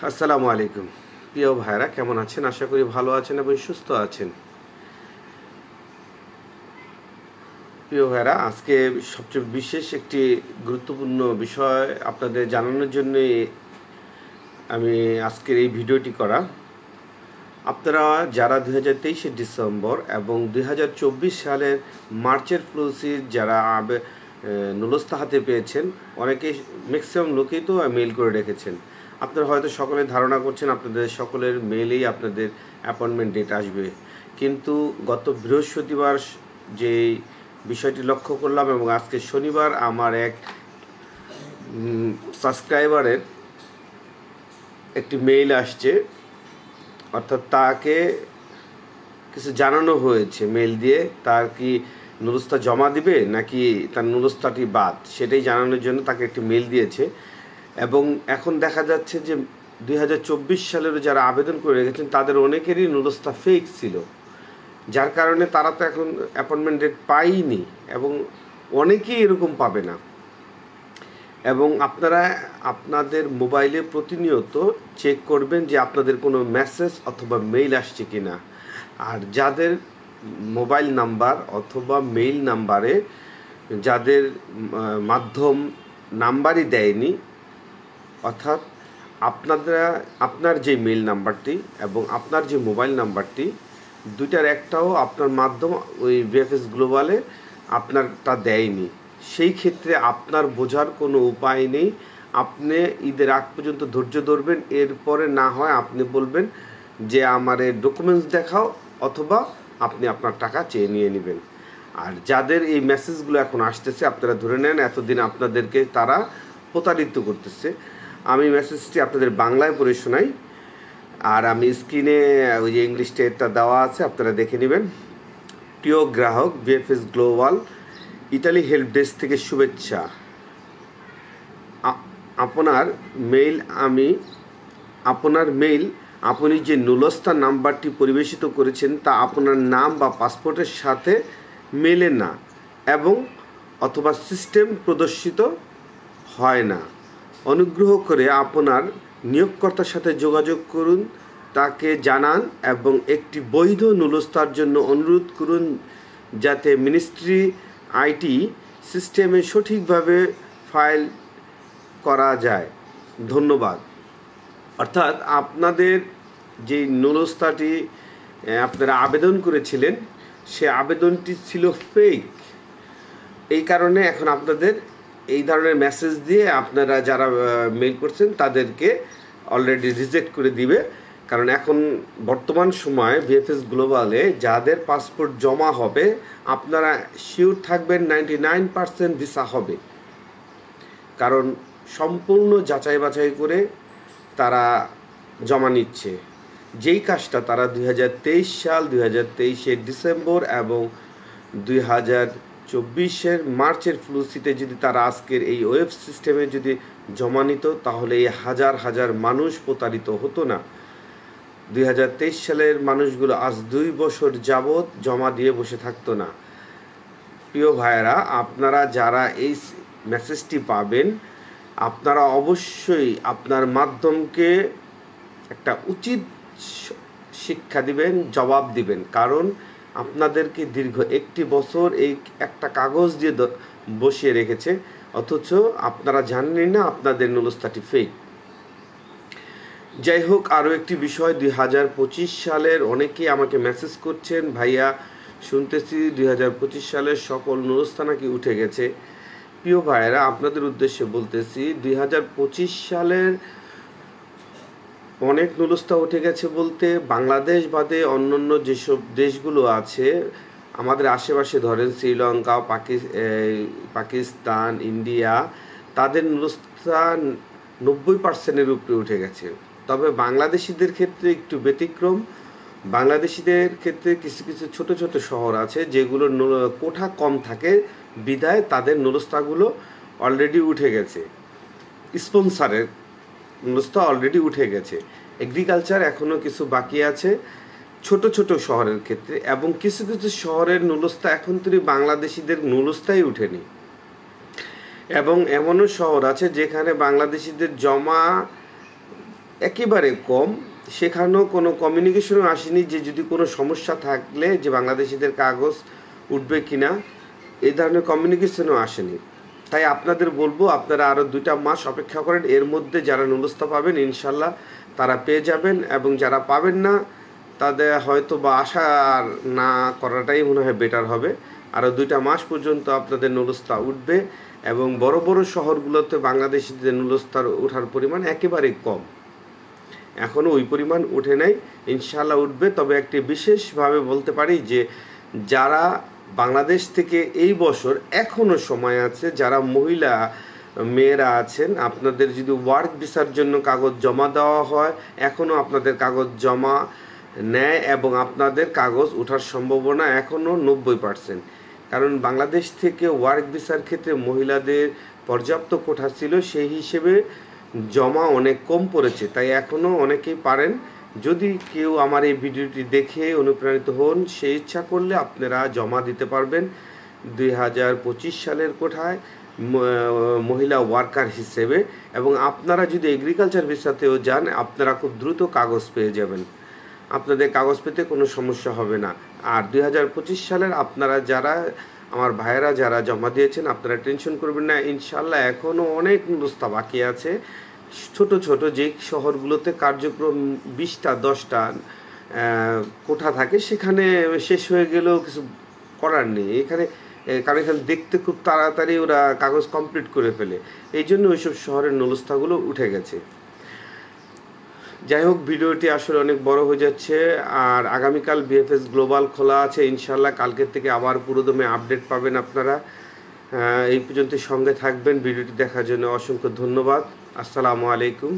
আসসালামু আলাইকুম প্রিয় ভাইরা, কেমন আছেন? আশা করি ভালো আছেন এবং সুস্থ আছেন। প্রিয় ভাইরা, আজকে সবচেয়ে বিশেষ একটি গুরুত্বপূর্ণ বিষয় আপনাদের জানানোর জন্য আমি আজকের এই ভিডিওটি করা। আপনারা যারা 2023 ডিসেম্বর এবং 2024 সালের মার্চের ফ্লুসির যারা নুলস্তা হাতে পেয়েছেন, অনেকে ম্যাক্সিমাম লোকেই তো মেইল করে রেখেছেন। আপনারা হয়তো সকলে ধারণা করছেন আপনাদের সকলের মেইলেই আপনাদের অ্যাপয়েন্টমেন্ট ডেট আসবে, কিন্তু গত বৃহস্পতিবার যে বিষয়টি লক্ষ্য করলাম এবং আজকে শনিবার আমার এক সাবস্ক্রাইবারের একটি মেইল আসছে, অর্থাৎ তাকে কিছু জানানো হয়েছে মেইল দিয়ে, তার কি নুলস্তা জমা দিবে নাকি তার নুলস্তাটি বাদ, সেটাই জানানোর জন্য তাকে একটি মেইল দিয়েছে। এবং এখন দেখা যাচ্ছে যে 2024 সালেরও যারা আবেদন করে রেখেছেন তাদের অনেকেরই নুলস্তা ফেক ছিল, যার কারণে তারা তো এখন অ্যাপয়েন্টমেন্ট ডেট পায়নি এবং অনেকেই এরকম পাবে না। এবং আপনারা আপনাদের মোবাইলে প্রতিনিয়ত চেক করবেন যে আপনাদের কোনো মেসেজ অথবা মেইল আসছে কি না। আর যাদের মোবাইল নাম্বার অথবা মেইল নাম্বারে যাদের মাধ্যম নাম্বারই দেয়নি, অর্থাৎ আপনার যে মেইল নাম্বারটি এবং আপনার যে মোবাইল নাম্বারটি, দুইটার একটাও আপনার মাধ্যম ওই ভিএফএস গ্লোবালে আপনারটা দেয়নি, সেই ক্ষেত্রে আপনার বোঝার কোনো উপায় নেই। আপনি ঈদের আগ পর্যন্ত ধৈর্য ধরবেন, এরপরে না হয় আপনি বলবেন যে আমার ডকুমেন্টস দেখাও, অথবা আপনি আপনার টাকা চেয়ে নিয়ে নেবেন। আর যাদের এই মেসেজগুলো এখন আসতেছে, আপনারা ধরে নেন এতদিন আপনাদেরকে তারা প্রতারিত করতেছে। আমি মেসেজটি আপনাদের বাংলায় পড়ে শোনাই, আর আমি স্ক্রিনে ওই যে ইংলিশ টেটটা দেওয়া আছে, আপনারা দেখে নেবেন। প্রিয় গ্রাহক, VFS global Italy help desk থেকে শুভেচ্ছা। আপনার মেইল আপনি যে নুলস্তা নাম্বারটি পরিবেশিত করেছেন তা আপনার নাম বা পাসপোর্টের সাথে মেলে না এবং অথবা সিস্টেম প্রদর্শিত হয় না। অনুগ্রহ করে আপনার নিয়োগকর্তার সাথে যোগাযোগ করুন, তাকে জানান এবং একটি বৈধ নুলস্তার জন্য অনুরোধ করুন, যাতে মিনিস্ট্রি আইটি সিস্টেমে সঠিকভাবে ফাইল করা যায়। ধন্যবাদ। অর্থাৎ আপনাদের যে নুলস্তাটি আপনারা আবেদন করেছিলেন, সে আবেদনটি ছিল ফেক। এই কারণে এখন আপনাদের এই ধরনের মেসেজ দিয়ে আপনারা যারা মেইল করছেন তাদেরকে অলরেডি রিজেক্ট করে দিবে। কারণ এখন বর্তমান সময়ে ভিএফএস গ্লোবালে যাদের পাসপোর্ট জমা হবে, আপনারা শিওর থাকবেন 99% ভিসা হবে, কারণ সম্পূর্ণ যাচাই বাছাই করে তারা জমা নিচ্ছে। যেই কাজটা তারা 2023 ডিসেম্বর এবং 2024 মার্চের ফ্লুসিতে যদি তারা আজকের এই ওয়েব সিস্টেমে যদি জমা নিত, তাহলে এই হাজার হাজার মানুষ প্রতারিত হতো না। 2023 সালের মানুষগুলো আজ 2 বছর যাবৎ জমা দিয়ে বসে থাকতো না। প্রিয় ভাইয়েরা, আপনারা যারা এই মেসেজটি পাবেন, আপনারা অবশ্যই আপনার মাধ্যমকে একটা উচিত শিক্ষা দিবেন, জবাব দিবেন, কারণ আপনাদেরকে দীর্ঘ 1 বছর এই একটা কাগজ দিয়ে বসিয়ে রেখেছে, অথচ আপনারা জানেন না আপনাদের নুলস্তাটি ফেক। যাই হোক, আরও একটি বিষয়, 2025 সালের অনেকেই আমাকে মেসেজ করছেন, ভাইয়া শুনতেছি 2025 সালের সকল নুলস্তা নাকি উঠে গেছে। প্রিয় ভাইয়েরা, আপনাদের উদ্দেশ্যে বলতেছি 2025 সালের অনেক নুলস্তা উঠে গেছে বলতে বাংলাদেশ বাদে অন্যান্য যেসব দেশগুলো আছে আমাদের আশেপাশে, ধরেন শ্রীলঙ্কা, পাকিস্তান, ইন্ডিয়া, তাদের নুলস্তা 90%-এর উপরে উঠে গেছে। তবে বাংলাদেশিদের ক্ষেত্রে একটু ব্যতিক্রম। বাংলাদেশিদের ক্ষেত্রে কিছু কিছু ছোট ছোট শহর আছে যেগুলো কোঠা কম থাকে, বিধায় তাদের নুলস্তাগুলো অলরেডি উঠে গেছে। স্পন্সারের নুলস্তা অলরেডি উঠে গেছে। এগ্রিকালচার এখনও কিছু বাকি আছে ছোট ছোট শহরের ক্ষেত্রে, এবং কিছু কিছু শহরের নুলস্তা এখন তো বাংলাদেশিদের নুলস্তাই উঠেনি। এবং এমনও শহর আছে যেখানে বাংলাদেশিদের জমা একেবারে কম। সেখানেও কোনো কমিউনিকেশনও আসেনি যে যদি কোনো সমস্যা থাকলে যে বাংলাদেশিদের কাগজ উঠবে কিনা, এই ধরনের কমিউনিকেশনও আসেনি। তাই আপনাদের বলবো আপনারা আরও 2টা মাস অপেক্ষা করেন। এর মধ্যে যারা নুলস্থা পাবেন ইনশাল্লাহ তারা পেয়ে যাবেন, এবং যারা পাবেন না তাদের হয়তো বা আশা না করাটাই মনে হয় বেটার হবে। আরও 2টা মাস পর্যন্ত আপনাদের নুলস্থা উঠবে, এবং বড় বড় শহরগুলোতে বাংলাদেশিদের নুলস্থার ওঠার পরিমাণ একেবারেই কম, এখনও ওই পরিমাণ উঠে নাই, ইনশাল্লাহ উঠবে। তবে একটি বিশেষভাবে বলতে পারি যে যারা বাংলাদেশ থেকে এই বছর এখনও সময় আছে, যারা মহিলা মেয়েরা আছেন, আপনাদের যদি ওয়ার্ক ভিসার জন্য কাগজ জমা দেওয়া হয়, এখনও আপনাদের কাগজ জমা নেয় এবং আপনাদের কাগজ ওঠার সম্ভাবনা এখনও 90%। কারণ বাংলাদেশ থেকে ওয়ার্ক ভিসার ক্ষেত্রে মহিলাদের পর্যাপ্ত কোঠা ছিল, সেই হিসেবে জমা অনেক কম পড়েছে। তাই এখনও অনেকেই পারেন। যদি কেউ আমার এই ভিডিওটি দেখে অনুপ্রাণিত হন, সে ইচ্ছা করলে আপনারা জমা দিতে পারবেন 2025 সালের কোঠায় মহিলা ওয়ার্কার হিসেবে। এবং আপনারা যদি এগ্রিকালচার ভিসাতেও যান, আপনারা খুব দ্রুত কাগজ পেয়ে যাবেন, আপনাদের কাগজ পেতে কোনো সমস্যা হবে না। আর 2025 সালের আপনারা যারা আমার ভাইয়েরা যারা জমা দিয়েছেন, আপনারা টেনশন করবেন না, ইনশাল্লাহ এখনও অনেক নুলস্থা বাকি আছে। ছোট ছোট যে শহরগুলোতে কার্যক্রম 20টা 10টা কোঠা থাকে, সেখানে শেষ হয়ে গেলেও কিছু করার নেই এখানে, কারণ এখানে দেখতে খুব তাড়াতাড়ি ওরা কাগজ কমপ্লিট করে ফেলে, এই জন্য ওইসব শহরের নুলস্থাগুলো উঠে গেছে। যাই হোক, ভিডিওটি আসলে অনেক বড় হয়ে যাচ্ছে। আর আগামীকাল বিএফএস গ্লোবাল খোলা আছে, ইনশাল্লাহ কালকের থেকে আবার পুরোদমে আপডেট পাবেন আপনারা। এই পর্যন্ত সঙ্গে থাকবেন। ভিডিওটি দেখার জন্য অসংখ্য ধন্যবাদ। আসসালামু আলাইকুম।